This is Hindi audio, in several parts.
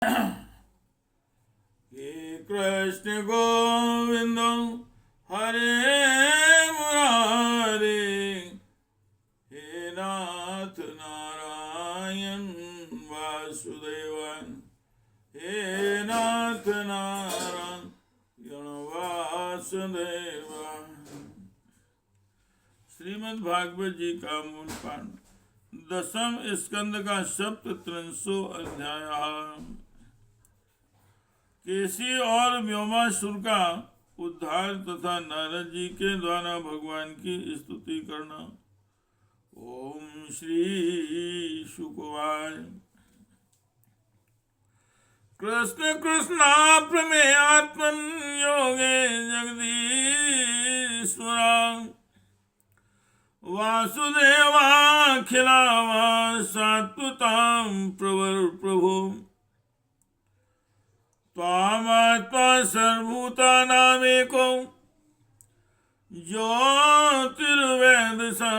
हे कृष्ण गोविंद हरे मुरारे, हे नाथ नारायण वासुदेव, हे नाथ नारायण वासुदेव। श्रीमद् भागवत जी का मूल पाठ, दसम स्कंद का सप्तत्रिंशो अध्याय। केसी और व्योमासुर का उद्धार तथा नारद जी के द्वारा भगवान की स्तुति करना। ओम श्री शुकवाय। कृष्ण कृष्णा प्रमेयात्मन योगे जगदीश्वरा, वासुदेवाखिलावा सात्वतां प्रवर प्रभो, त्वामात्मा सर्वभूतानामेको ज्योतिर्वेदसा,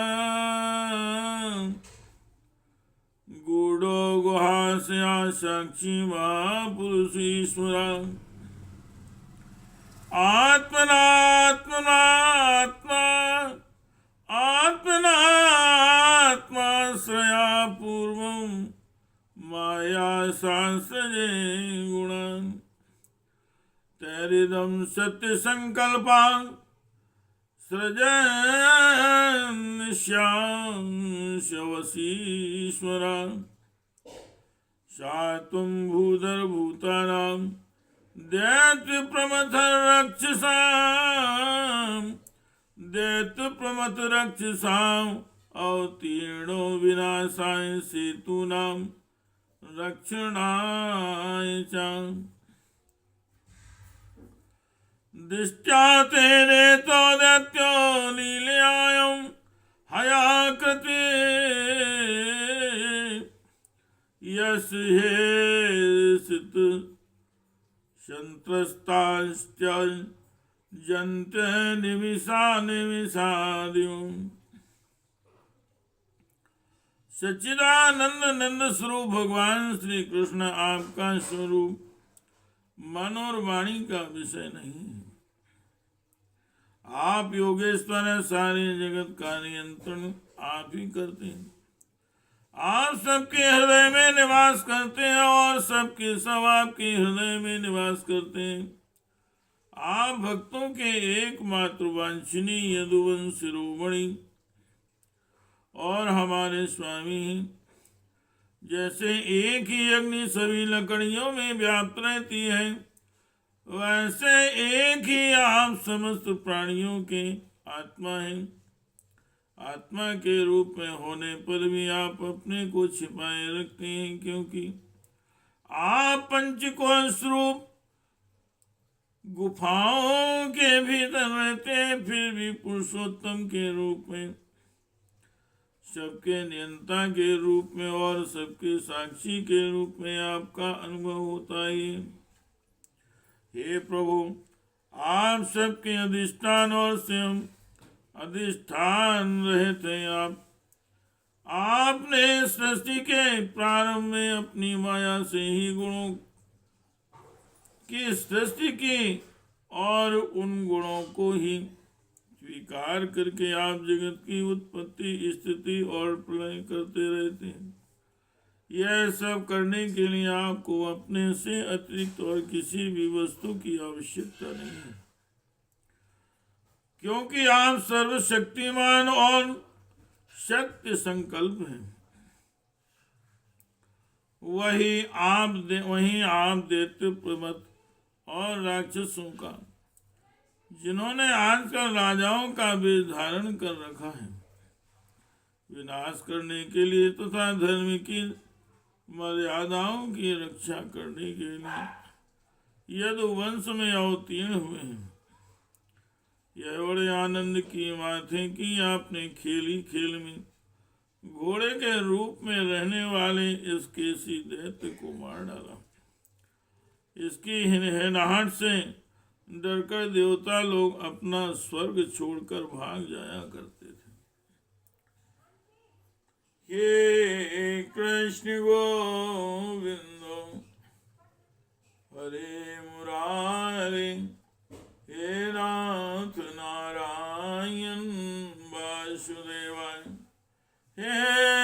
गूढ़ो गुहास्या साक्षी महापुरुषीश्वरा, आत्मनात्मनात्मा आत्मनात्माश्रया पूर्वं माया सांसजे गुणं, तैरिदं सत्य संकल्पां सृजन् शवसीश्वरा, सा त्वं भूधरभूतानां दैत्यप्रमथरक्षसाम् अवतीर्णो विनाशाय सेतूनां रक्षणाय च, दृष्ट्या तेने तो दैत्यो लीलयां हयाकृते, यस्य हेसित संत्रस्ताश्च जन्ते निमिषादियों। सच्चिदानंद नंद स्वरूप भगवान श्री कृष्ण आपका स्वरूप मन और वाणी का विषय नहीं है। आप योगेश्वर हैं, सारे जगत का नियंत्रण आप ही करते हैं। आप सबके हृदय में निवास करते हैं और सबके सब आपके हृदय में निवास करते हैं। आप भक्तों के एकमात्र वांछनीय यदुवंश शिरोमणि और हमारे स्वामी हैं। जैसे एक ही अग्नि सभी लकड़ियों में व्याप्त रहती है, वैसे एक ही आप समस्त प्राणियों के आत्मा हैं। आत्मा के रूप में होने पर भी आप अपने को छिपाए रखते हैं, क्योंकि आप पंचकोश स्वरूप गुफाओं के भीतर रहते हैं। फिर भी पुरुषोत्तम के रूप में, सबके नियंता के रूप में और सबके साक्षी के रूप में आपका अनुभव होता है। हे प्रभु, आप सबके अधिष्ठान और स्वयं अधिष्ठान रहते हैं। आपने सृष्टि के प्रारंभ में अपनी माया से ही गुणों की सृष्टि की और उन गुणों को ही स्वीकार करके आप जगत की उत्पत्ति, स्थिति और प्रलय करते रहते हैं। यह सब करने के लिए आपको अपने से अतिरिक्त और किसी भी वस्तु की आवश्यकता नहीं है, क्योंकि आप सर्वशक्तिमान और सत्य संकल्प हैं। वहीं आप दैत्य प्रमथ और राक्षसों का, जिन्होंने आजकल राजाओं का वेश धारण कर रखा है, विनाश करने के लिए तथा धर्म की मर्यादाओं की रक्षा करने के लिए यदुवंश में अवतीर्ण हुए हैं। यह बड़े आनंद की बात है कि आपने खेली खेल में घोड़े के रूप में रहने वाले इस केसी दैत्य को मार डाला। इसकी हिनहिनाहट से डरकर देवता लोग अपना स्वर्ग छोड़कर भाग जाया करते थे। हे कृष्ण गोविंद हरे मुरारे, हे नाथ नारायण वासुदेवाय, हे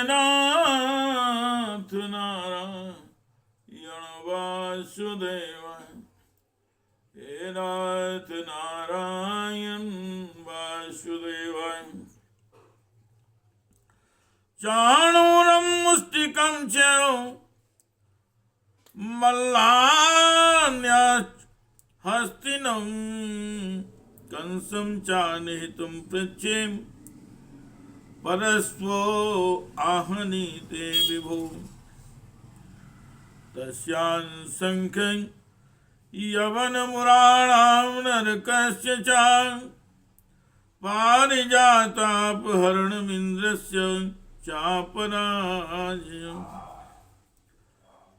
नाथ नारायण वासुदेवाय, हे नाथ नारायण वासुदेवाय। चाणूरं मुष्टिकं च मल्लान्याश्च हस्तिनं कंसं चानिहितं पृच्छे परस्वो आहनीते विभो। तस्यां संख्यं यवनमुराणां नरकस्य च पारिजातापहरणमिन्द्रस्य चापराजयम्।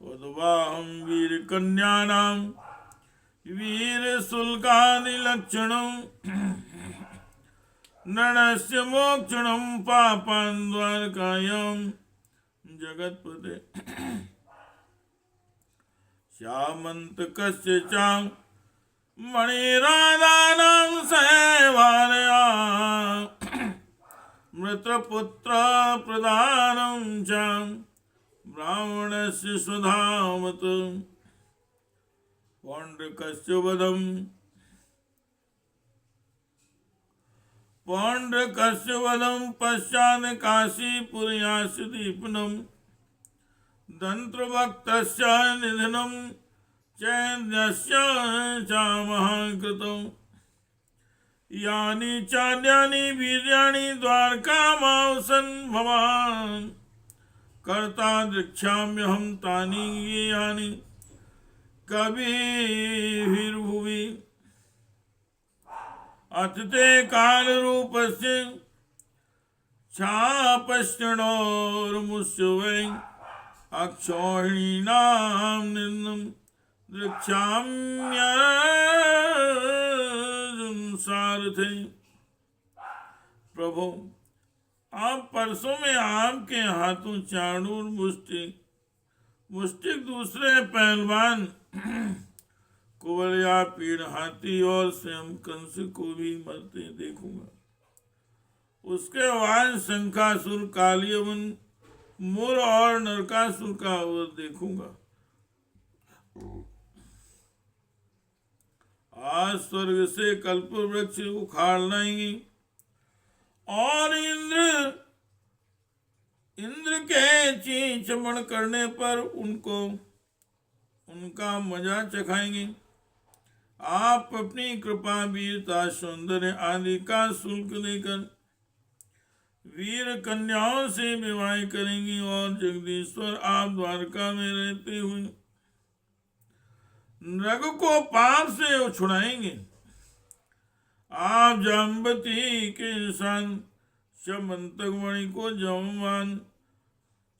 उद्वाहं वीरकन्यानां वीरशुल्कानि लक्षणं नरस्य मोक्षणं पापान् द्वारकायां जगत्पते। श्यामन्तकस्य च मणिराधानां सेवालया मृतपुत्र प्रदानं च ब्राह्मणस्य स्वधामत्। पौण्ड्रकस्य वधं पश्चात् काशीपुर्यास्य दीपनं दन्त्रभक्तस्य निधनं चैद्यस्य च महाकृतम्। यानि चान्यानि वीर्याणि द्वारकामावसन् भवान् कर्ता द्रक्ष्याम्यहं तानि यानि कविभिर्भुवि। अथ ते कालरूपस्य छापश्चिणोर्मुष्य वै अक्षौहिणीनां निर्णं द्रक्ष्याम्यर्जुन सारथे। प्रभु, आप परसों में आपके हाथों चाणूर मुष्टिक दूसरे पहलवान कुवलया पीड़ हाथी और स्वयं कंस को भी मरते देखूंगा। उसके बाद शंखासुर, कालियवन, मुर और नरकासुर का वध देखूंगा। आज स्वर्ग से कल्प वृक्ष उखाड़ लाएंगे और इंद्र के चींचमण करने पर उनका मजा चखाएंगे। आप अपनी कृपा, वीरता, सौंदर्य आदि का शुल्क लेकर वीर कन्याओं से विवाह करेंगी और जगदीश्वर आप द्वारका में रहते हुए नृग को पाप से छुड़ाएंगे। आप जाम्बती के सान शमंतक मणि को जमवान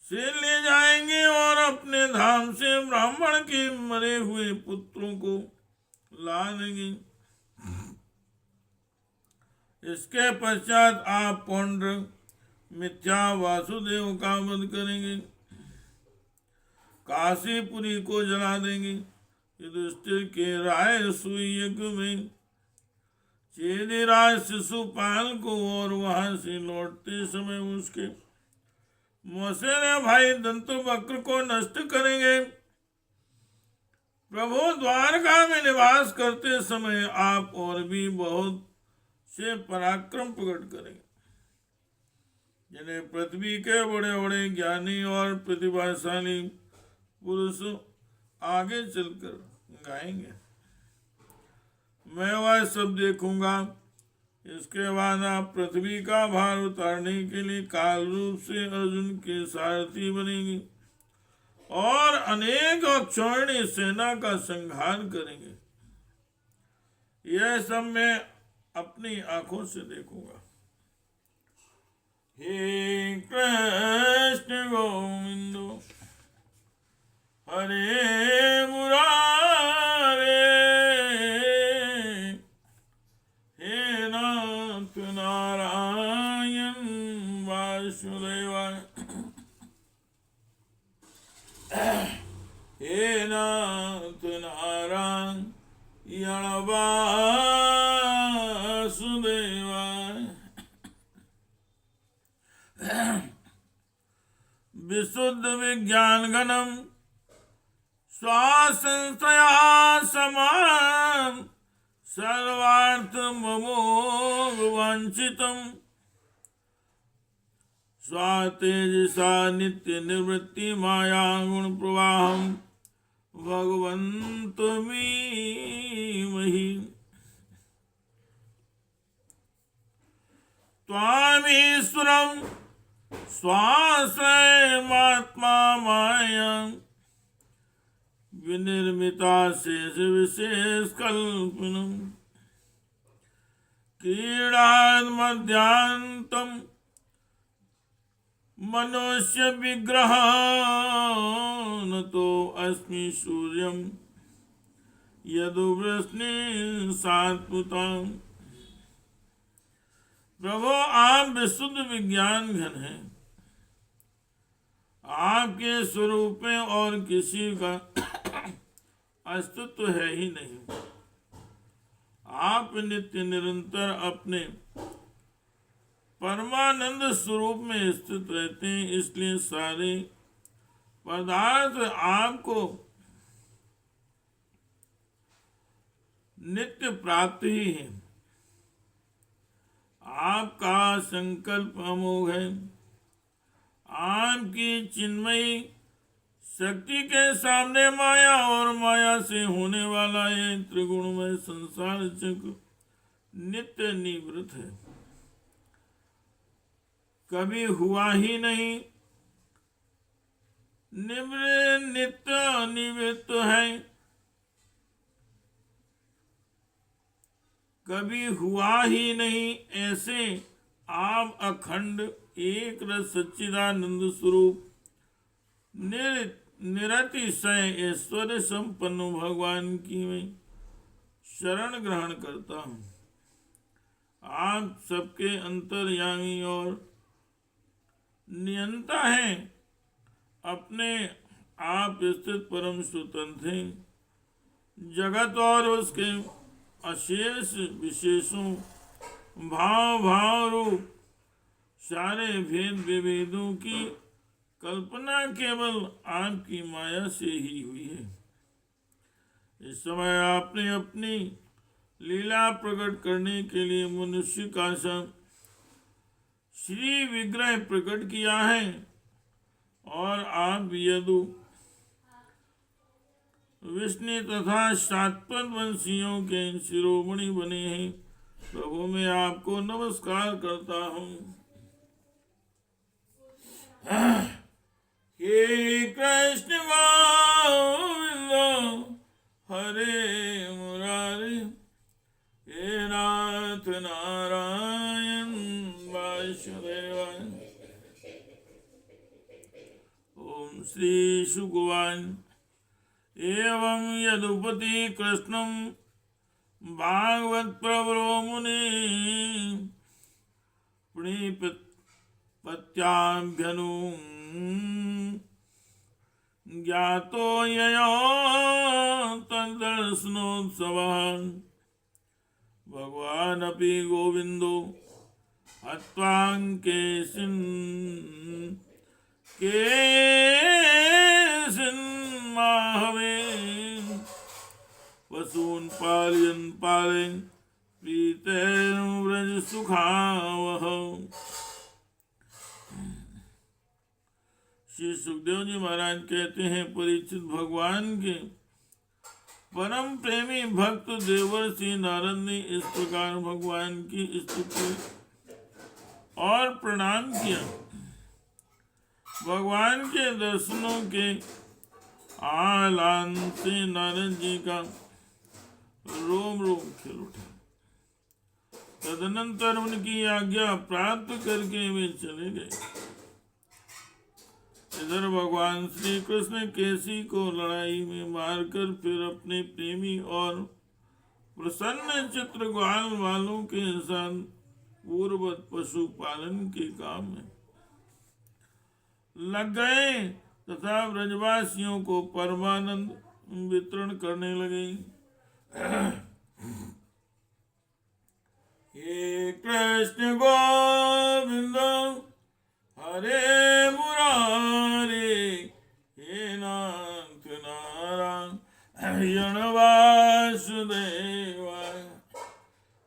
से ले जाएंगे और अपने धाम से ब्राह्मण के मरे हुए पुत्रों को लाएंगे। इसके पश्चात आप पौंड्र मिथ्या वासुदेव का वध करेंगे, काशीपुरी को जला देंगे। युधिष्ठिर के राय सुई यज्ञ में चेदिराज शिशुपाल को और वहां से लौटते समय उसके मौसेरे भाई दंतवक्र को नष्ट करेंगे। प्रभु, द्वारका में निवास करते समय आप और भी बहुत से पराक्रम प्रकट करेंगे, जिन्हें पृथ्वी के बड़े बड़े ज्ञानी और प्रतिभाशाली पुरुष आगे चलकर गाएंगे। मैं वह सब देखूंगा। इसके बाद आप पृथ्वी का भार उतारने के लिए काल रूप से अर्जुन के सारथी बनेंगे और अनेक अक्षौहिणी सेना का संहार करेंगे। यह सब मैं अपनी आंखों से देखूंगा। हे कृष्ण गोविंद हरे मुरारे, हे नाथ नारायण वासुदेवाय, हे नाथ नारायण यणवासुदेवाय। विशुद्ध विज्ञान घनम स्वासंशया समान सर्वार्थ ममोघ वांछितम स्वातेजसा नित्य निवृत्ति माया गुण प्रवाहम भगवन्तमीमहि। त्वामीश्वरं स्वाश्रयमात्मा माया विनिर्मिता शेष विशेष कल्पनम क्रीडान्मध्यान्तं मनुष्य विग्रह न तो अस्मि सूर्यम यदुवृष्णि सात्पुतम। प्रभु आप विशुद्ध विज्ञान घन हैं, आपके स्वरूप में और किसी का अस्तित्व है ही नहीं। आप नित्य निरंतर अपने परमानंद स्वरूप में स्थित रहते हैं, इसलिए सारे पदार्थ आपको नित्य प्राप्त ही है। आपका संकल्प अमोघ है। आपकी चिन्मयी शक्ति के सामने माया और माया से होने वाला ये त्रिगुणमय संसार चक्र नित्य निवृत्त है, कभी हुआ ही नहीं। नित्य निवृत्त है, कभी हुआ ही नहीं। ऐसे आप अखंड एक रस सच्चिदानंद स्वरूप निरतिशय ऐश्वर्य संपन्न भगवान की मैं शरण ग्रहण करता हूँ। आप सबके अंतर्यामी और नियंता हैं, अपने आप स्थित परम स्वतंत्र हैं। जगत और उसके अशेष विशेषों भाव रूप सारे भेद विभेदों की कल्पना केवल आपकी माया से ही हुई है। इस समय आपने अपनी लीला प्रकट करने के लिए मनुष्य का सा श्री विग्रह प्रकट किया है और आप यदु विष्णु तथा सातपद वंशियों के शिरोमणि बने हैं। प्रभु मैं आपको नमस्कार करता हूँ। हे कृष्ण गोविंद हरे मुरारी, हे नाथ नारायण वासुदेवाय। ओम श्री शुकवान एवं यदुपति कृष्णं भागवत प्रवरो मुनि प्रणिपत्याभ्यनु ज्ञातो ययो तद्दर्शनोत्सवः भगवान् अपि गोविंदो केशिन्माहवे वसून् पालयन् पालयन् प्रीतेन व्रज सुखावह। श्री सुखदेव जी महाराज कहते हैं, परीक्षित भगवान के परम प्रेमी भक्त देवर्षि नारद ने इस प्रकार भगवान की स्तुति और प्रणाम किया। भगवान के दर्शनों के आह्लाद से नारद जी का रोम रोम खिल उठा। तदनंतर उनकी आज्ञा प्राप्त करके वे चले गए। इधर भगवान श्री कृष्ण केसी को लड़ाई में मारकर फिर अपने प्रेमी और प्रसन्न चित्रग्वाल वालों के साथ पूर्ववत पशुपालन के काम में लग गए तथा ब्रजवासियों को परमानंद वितरण करने लगे। हे कृष्ण गोविंद हरे मुरारे, हे नाथ नारायण वासुदेवाय,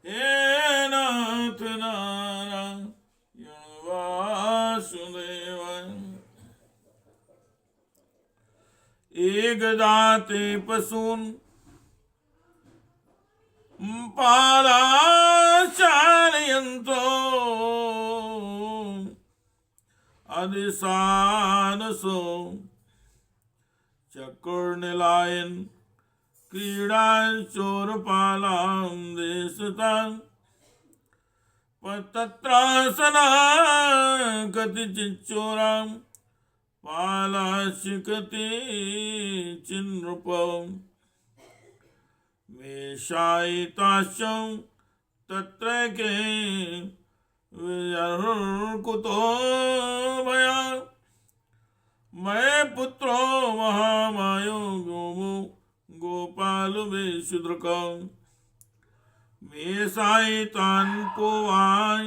हे नाथ नारायण वासुदेवाय। एक दाते पशून पालाचारयन्तो अधिसानसो चकुर्निलायन क्रीडाचोरपालां देशतां तत्रासना कतिचिच्चोरां पालाशिकति चिन्नृपम् वेशायिताश्चं तत्र के कुतो भया, मैं पुत्रो महामायो गोमो गोपाल वेशुद्रकम् वेशायितान् पोवाय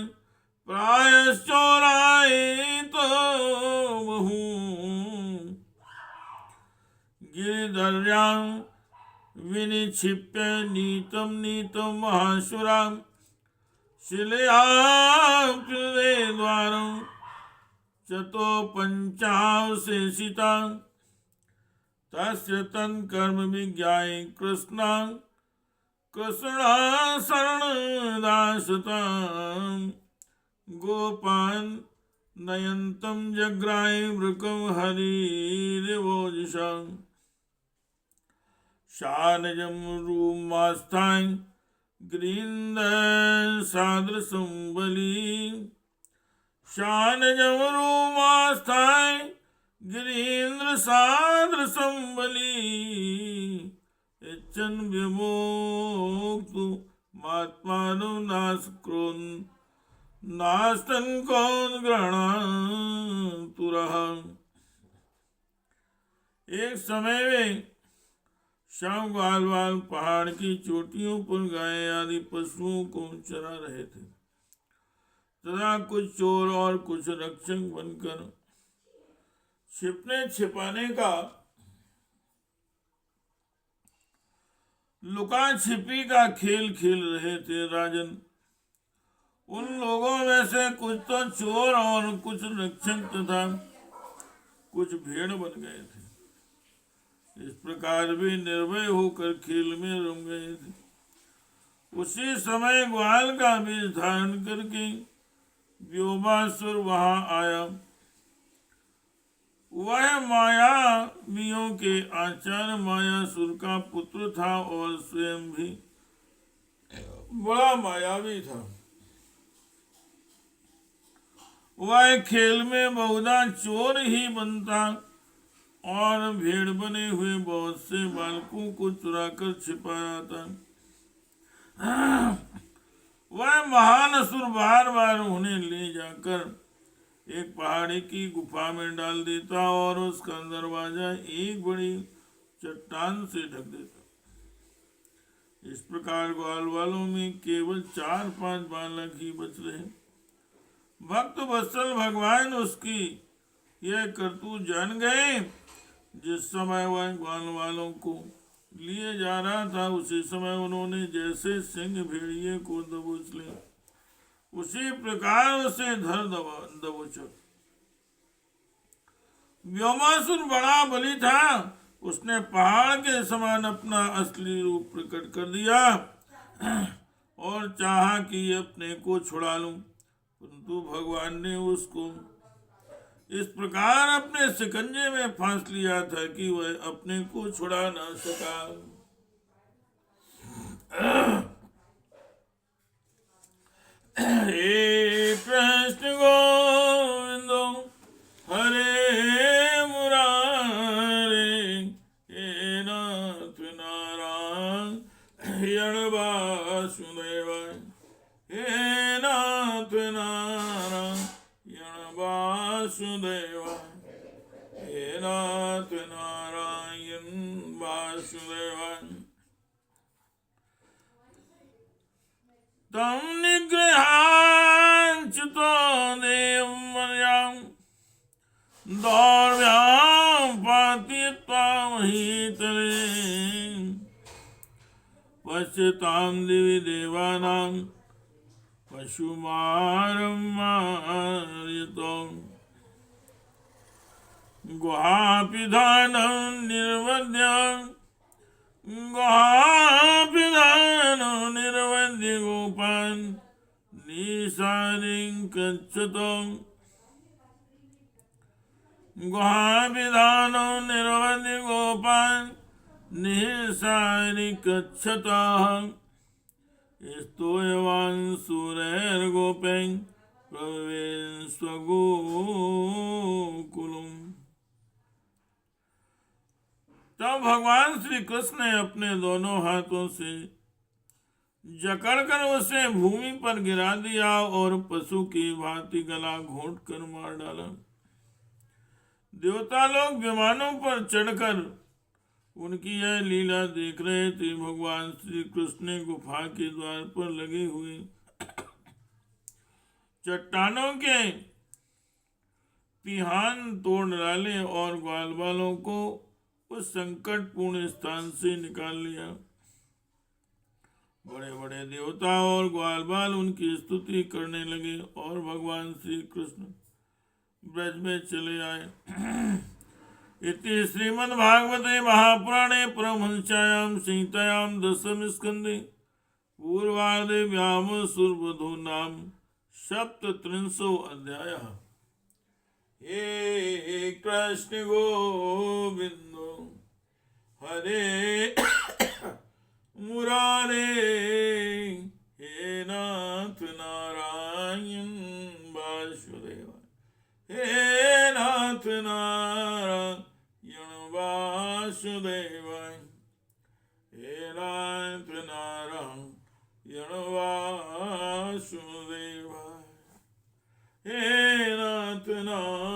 प्रायश्चोरायितो बहु गिरिधर्यां विनिक्षिप्य नीतं नीतं महासुरां शिलयां कृते द्वारं चतो पंचावशेषितां तस्य तन्कर्म विज्ञाय कृष्णां कृष्णाशरणदासतां गोपान् नयन्तं जग्राय वृकं हरिरिवोजसां शानजं रूमास्थाय गृहीन्द्रसादृशं बली, शानजं रूमास्थाय गृहीन्द्रसादृशं बली, यच्छन् विमोक्तु मात्मानं नास्कृन् नास्तन् कौन ग्रहणातुरः। एक समय में श्याम ग्वालवाल पहाड़ की चोटियों पर गाय आदि पशुओं को चरा रहे थे तथा कुछ चोर और कुछ रक्षक बनकर छिपने छिपाने का लुका छिपी का खेल खेल रहे थे। राजन, उन लोगों में से कुछ तो चोर और कुछ रक्षक तथा कुछ भेड़ बन गए थे। इस प्रकार भी निर्भय होकर खेल में रम गए थे। उसी समय ग्वाल का बीज धारण करके व्योमासुर वहां आया। वह मायावियों के आचार्य मायासुर का पुत्र था और स्वयं भी बड़ा मायावी था। वह खेल में बहुधा चोर ही बनता और भेड़ बने हुए बहुत से बालकों को चुराकर छिपाया था। वह महान असुर बार बार उन्हें ले जाकर एक पहाड़ी की गुफा में डाल देता और उसका दरवाजा एक बड़ी चट्टान से ढक देता। इस प्रकार ग्वाल वालों में केवल 4-5 बालक ही बच रहे। भक्त वत्सल भगवान उसकी यह करतूत जान गए। जिस समय वह ग्वाल वालों को लिए जा रहा था उसी समय उन्होंने जैसे सिंह भेड़िए को दबोच लिया उसी प्रकार उसे धर दबोचा। व्योमासुर बड़ा बली था। उसने पहाड़ के समान अपना असली रूप प्रकट कर दिया और चाहा कि अपने को छुड़ा लूं, परंतु भगवान ने उसको इस प्रकार अपने शिकंजे में फांस लिया था कि वह अपने को छुड़ा न सका। हे कृष्ण गोविंद हरे मुरारे, हे नाथ नारायण वासुदेवाय, हे नाथ नारायण वासुदेवाय, हे नाथ नारायण वासुदेवाय। तं निगृहाञ्च्युतो देववर्यां दौर्भ्यां पातयित्वा महीतले पश्यतां दिवि देवानां पशुमारं मारयतम् गुहापिधानं निर्वद्य गोपान् निशारिं गच्छतम् गुहापिधानं निर्वद्य गोपान् निशारिं गच्छतः स्तूयवान् सूरैर्गोपैः प्रवेश स्वगोकुलम्। तब भगवान श्री कृष्ण ने अपने दोनों हाथों से जकड़कर उसे भूमि पर गिरा दिया और पशु की भांति गला घोंट कर मार डाला। देवता लोग विमानों पर चढ़कर उनकी यह लीला देख रहे थे। भगवान श्री कृष्ण ने गुफा के द्वार पर लगे हुए चट्टानों के पिहान तोड़ डाले और ग्वाल बालों को उस संकटपूर्ण स्थान से निकाल लिया। बड़े बड़े देवता और ग्वाल बाल उनकी स्तुति करने लगे और भगवान श्री कृष्ण ब्रज में चले आए। इति श्रीमद्भागवते महापुराणे परमहंस्यायां संहितायां दशम स्कंदे पूर्वार्धे व्यामोसुरवधू नाम सप्तत्रिंशो अध्यायः। हे कृष्ण गोविंदो हरे मुरारे हे नाथ नारायण वासुदेव हे नाथ नारायण वासुदेव हे नाथ नारायण वासुदेव हे नाथ नारायण